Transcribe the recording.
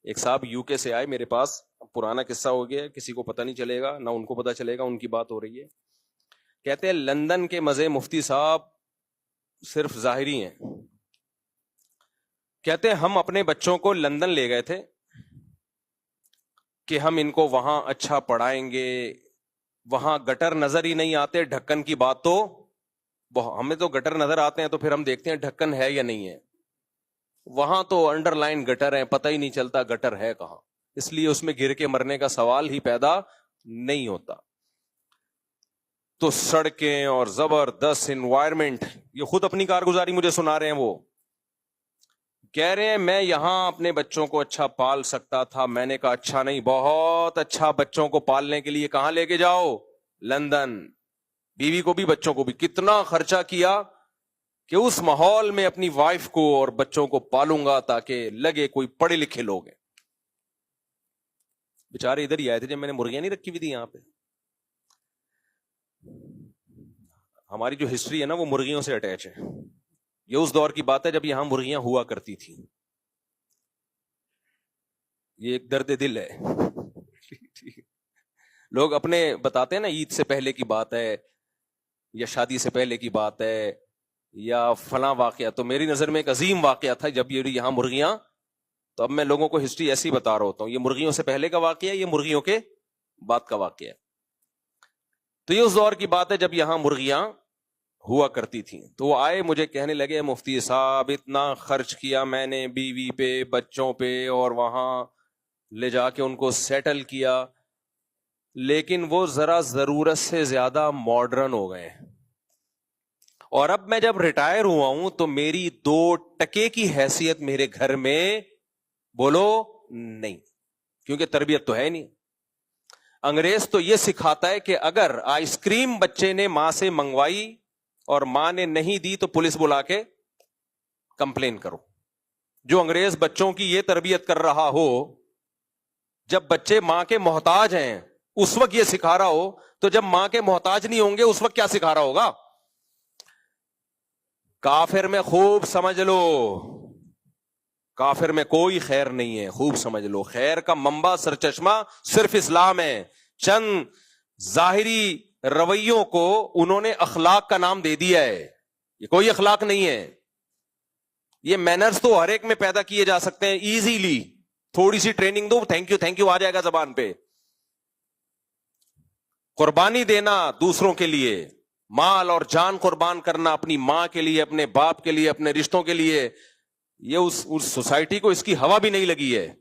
ایک صاحب یو کے سے آئے میرے پاس، پرانا قصہ ہو گیا، کسی کو پتہ نہیں چلے گا، نہ ان کو پتہ چلے گا، ان کی بات ہو رہی ہے. کہتے ہیں لندن کے مزے مفتی صاحب صرف ظاہری ہیں. کہتے ہیں ہم اپنے بچوں کو لندن لے گئے تھے کہ ہم ان کو وہاں اچھا پڑھائیں گے، وہاں گٹر نظر ہی نہیں آتے. ڈھکن کی بات تو ہمیں تو گٹر نظر آتے ہیں تو پھر ہم دیکھتے ہیں ڈھکن ہے یا نہیں ہے. وہاں تو انڈر لائن گٹر ہیں، پتہ ہی نہیں چلتا گٹر ہے کہاں، اس لیے اس میں گر کے مرنے کا سوال ہی پیدا نہیں ہوتا. تو سڑکیں اور زبردست انوائرمنٹ، یہ خود اپنی کارگزاری مجھے سنا رہے ہیں. وہ کہہ رہے ہیں میں یہاں اپنے بچوں کو اچھا پال سکتا تھا. میں نے کہا اچھا نہیں، بہت اچھا. بچوں کو پالنے کے لیے کہاں لے کے جاؤ؟ لندن. بیوی کو بھی بچوں کو بھی. کتنا خرچہ کیا کہ اس ماحول میں اپنی وائف کو اور بچوں کو پالوں گا تاکہ لگے کوئی پڑھے لکھے لوگ ہیں. بیچارے ادھر ہی آئے تھے جب میں نے مرغیاں نہیں رکھی ہوئی تھی یہاں پہ. ہماری جو ہسٹری ہے نا وہ مرغیوں سے اٹیچ ہے. یہ اس دور کی بات ہے جب یہاں مرغیاں ہوا کرتی تھیں. یہ ایک درد دل ہے. لوگ اپنے بتاتے ہیں نا عید سے پہلے کی بات ہے یا شادی سے پہلے کی بات ہے یا فلاں واقعہ. تو میری نظر میں ایک عظیم واقعہ تھا جب یہ یہاں مرغیاں. تو اب میں لوگوں کو ہسٹری ایسی بتا رہا ہوتا ہوں، یہ مرغیوں سے پہلے کا واقعہ ہے، یہ مرغیوں کے بعد کا واقعہ ہے. تو یہ اس دور کی بات ہے جب یہاں مرغیاں ہوا کرتی تھیں. تو وہ آئے مجھے کہنے لگے مفتی صاحب اتنا خرچ کیا میں نے بیوی پہ بچوں پہ اور وہاں لے جا کے ان کو سیٹل کیا، لیکن وہ ذرا ضرورت سے زیادہ ماڈرن ہو گئے. اور اب میں جب ریٹائر ہوا ہوں تو میری 2% کی حیثیت میرے گھر میں بولو نہیں، کیونکہ تربیت تو ہے نہیں. انگریز تو یہ سکھاتا ہے کہ اگر آئس کریم بچے نے ماں سے منگوائی اور ماں نے نہیں دی تو پولیس بلا کے کمپلین کرو. جو انگریز بچوں کی یہ تربیت کر رہا ہو، جب بچے ماں کے محتاج ہیں اس وقت یہ سکھا رہا ہو، تو جب ماں کے محتاج نہیں ہوں گے اس وقت کیا سکھا رہا ہوگا؟ کافر میں خوب سمجھ لو، کافر میں کوئی خیر نہیں ہے. خوب سمجھ لو، خیر کا منبع سرچشمہ صرف اسلام ہے. چند ظاہری رویوں کو انہوں نے اخلاق کا نام دے دیا ہے. یہ کوئی اخلاق نہیں ہے. یہ مینرز تو ہر ایک میں پیدا کیے جا سکتے ہیں ایزیلی. تھوڑی سی ٹریننگ دو، تھینک یو آ جائے گا زبان پہ. قربانی دینا دوسروں کے لیے، مال اور جان قربان کرنا اپنی ماں کے لیے، اپنے باپ کے لیے، اپنے رشتوں کے لیے، یہ اس سوسائٹی کو اس کی ہوا بھی نہیں لگی ہے.